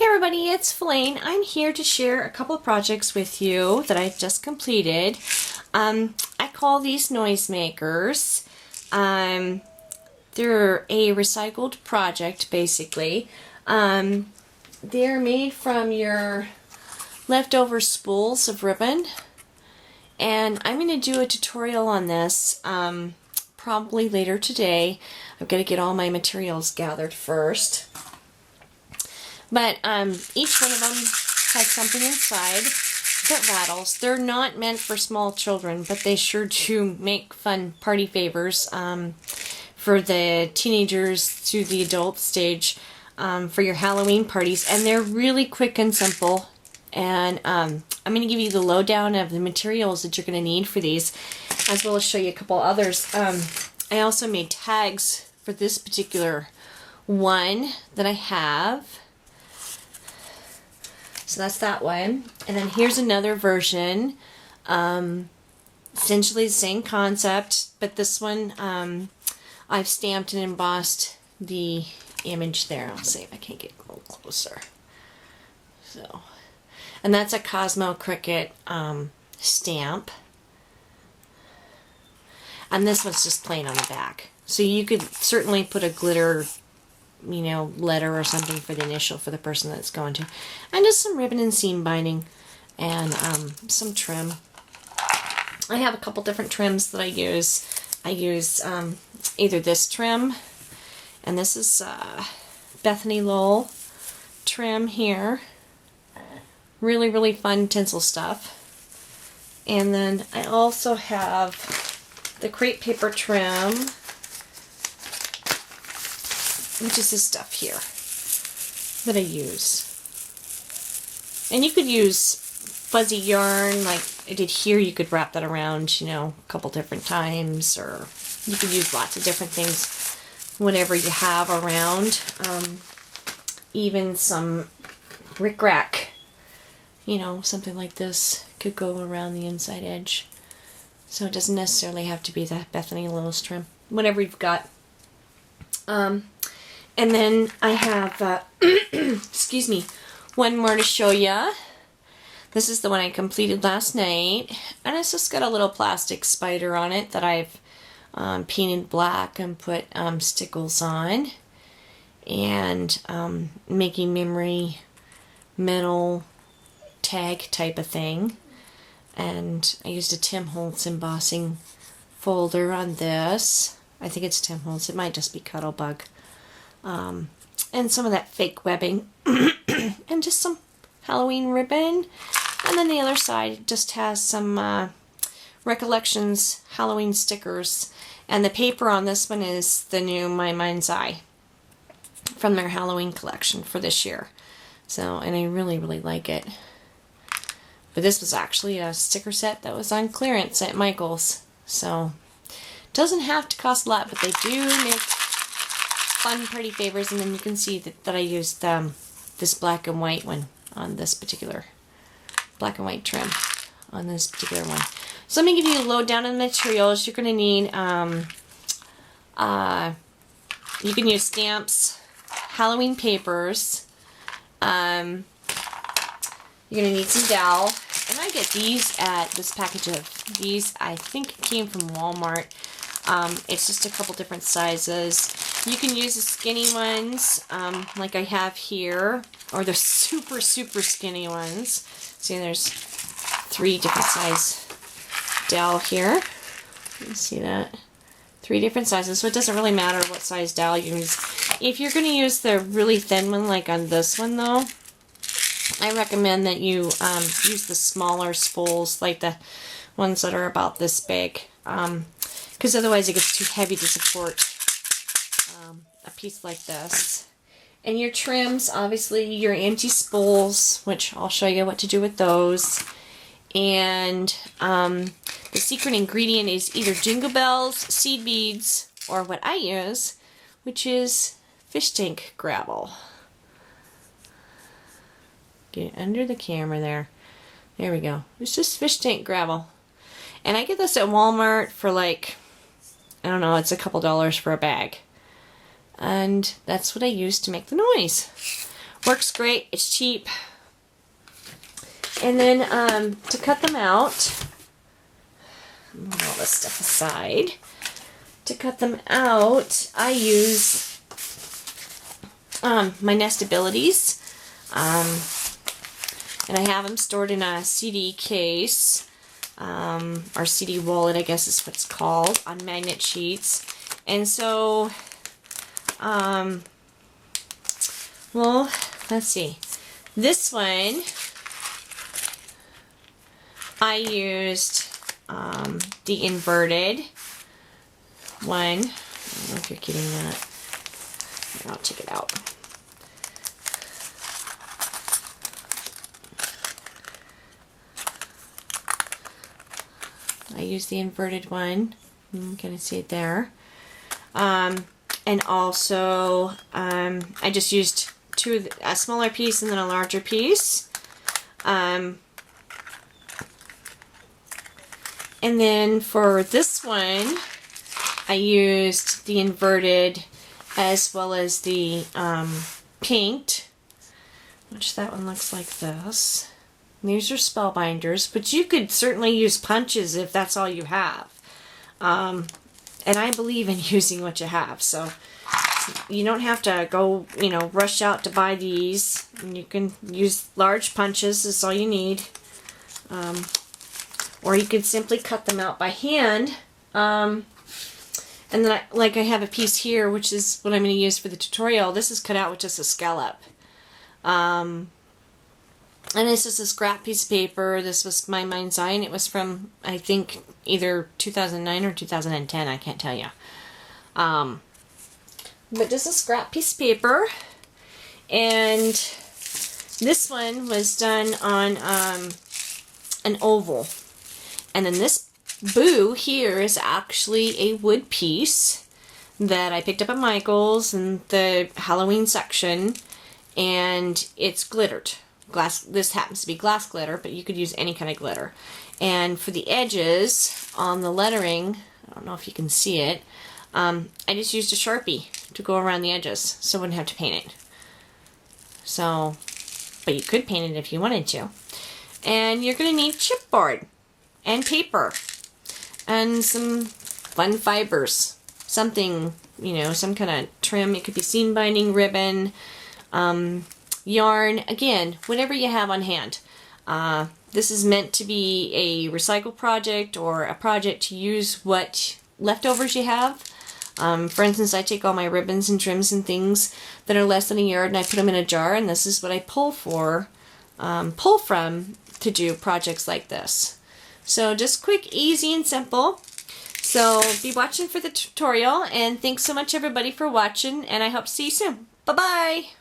Hey everybody, it's Feline. I'm here to share a couple of projects with you that I've just completed. I call these noisemakers. They're a recycled project, basically. They're made from your leftover spools of ribbon. And I'm going to do a tutorial on this probably later today. I've got to get all my materials gathered first. But each one of them has something inside that rattles. They're not meant for small children, but they sure do make fun party favors for the teenagers through the adult stage for your Halloween parties. And they're really quick and simple. And I'm going to give you the lowdown of the materials that you're going to need for these, as well as show you a couple others. I also made tags for this particular one that I have. So that's that one. And then here's another version. Essentially the same concept, but this one I've stamped and embossed the image there. I'll see if I can get a little closer. So, and that's a Cosmo Cricket stamp. And this one's just plain on the back. So you could certainly put a glitter, you know, letter or something for the initial for the person that it's going to. And just some ribbon and seam binding and some trim. I have a couple different trims that I use. I use either this trim, and this is Bethany Lowell trim here. Really, really fun tinsel stuff. And then I also have the crepe paper trim, which is this stuff here that I use. And you could use fuzzy yarn like I did here. You could wrap that around, you know, a couple different times, or you could use lots of different things, whatever you have around. Even some rickrack, you know, something like this could go around the inside edge. So it doesn't necessarily have to be the Bethany Lowell trim. Whatever you've got. And then I have, excuse me, one more to show ya. This is the one I completed last night. And it's just got a little plastic spider on it that I've painted black and put stickles on. And making memory metal tag type of thing. And I used a Tim Holtz embossing folder on this. I think it's Tim Holtz. It might just be Cuttlebug. And some of that fake webbing and just some Halloween ribbon. And then the other side just has some Recollections Halloween stickers. And the paper on this one is the new My Mind's Eye from their Halloween collection for this year. So, and I really, really like it. But this was actually a sticker set that was on clearance at Michael's. So, doesn't have to cost a lot, but they do make fun party favors. And then you can see that I used this black and white one on this particular black and white trim on this particular one. So let me give you a lowdown on the materials. You're going to need, you can use stamps, Halloween papers, you're going to need some dowel. And I get these at this package of these, I think it came from Walmart. It's just a couple different sizes. You can use the skinny ones, like I have here, or the super, super skinny ones. See, there's 3 different size dowel here. You see that? 3 different sizes, so it doesn't really matter what size dowel you use. If you're going to use the really thin one, like on this one though, I recommend that you use the smaller spools, like the ones that are about this big, because otherwise it gets too heavy to support a piece like this. And your trims, obviously your empty spools, which I'll show you what to do with those. And the secret ingredient is either Jingle Bells, seed beads, or what I use, which is fish tank gravel. Get under the camera there. There we go. It's just fish tank gravel. And I get this at Walmart for like, I don't know, it's a couple dollars for a bag. And that's what I use to make the noise. Works great. It's cheap. And then to cut them out, move all this stuff aside. To cut them out, I use my Nestabilities. And I have them stored in a CD case, or CD wallet, I guess is what it's called, on magnet sheets. And so, well, let's see. This one, I used the inverted one. I don't know if you're getting that. Here, I'll take it out. I use the inverted one. You can see it there. And also, I just used a smaller piece and then a larger piece. And then for this one, I used the inverted as well as the pinked, which that one looks like this. These are spellbinders, but you could certainly use punches if that's all you have. And I believe in using what you have, so you don't have to go, rush out to buy these. And you can use large punches, is all you need. Or you could simply cut them out by hand. And then, I have a piece here, which is what I'm going to use for the tutorial. This is cut out with just a scallop. And this is a scrap piece of paper. This was my mind's eye, and it was from, I think, either 2009 or 2010. I can't tell you. But just a scrap piece of paper. And this one was done on an oval. And then this boo here is actually a wood piece that I picked up at Michael's in the Halloween section. And it's glittered. This happens to be glass glitter, but you could use any kind of glitter. And for the edges on the lettering, I don't know if you can see it, I just used a Sharpie to go around the edges, so I wouldn't have to paint it. So, but you could paint it if you wanted to. And you're going to need chipboard and paper and some fun fibers. Something, some kind of trim. It could be seam binding, ribbon, yarn, again, whatever you have on hand. This is meant to be a recycle project or a project to use what leftovers you have. For instance, I take all my ribbons and trims and things that are less than a yard and I put them in a jar, and this is what I pull from to do projects like this. So just quick, easy, and simple. So be watching for the tutorial, and thanks so much everybody for watching, and I hope to see you soon. Bye-bye!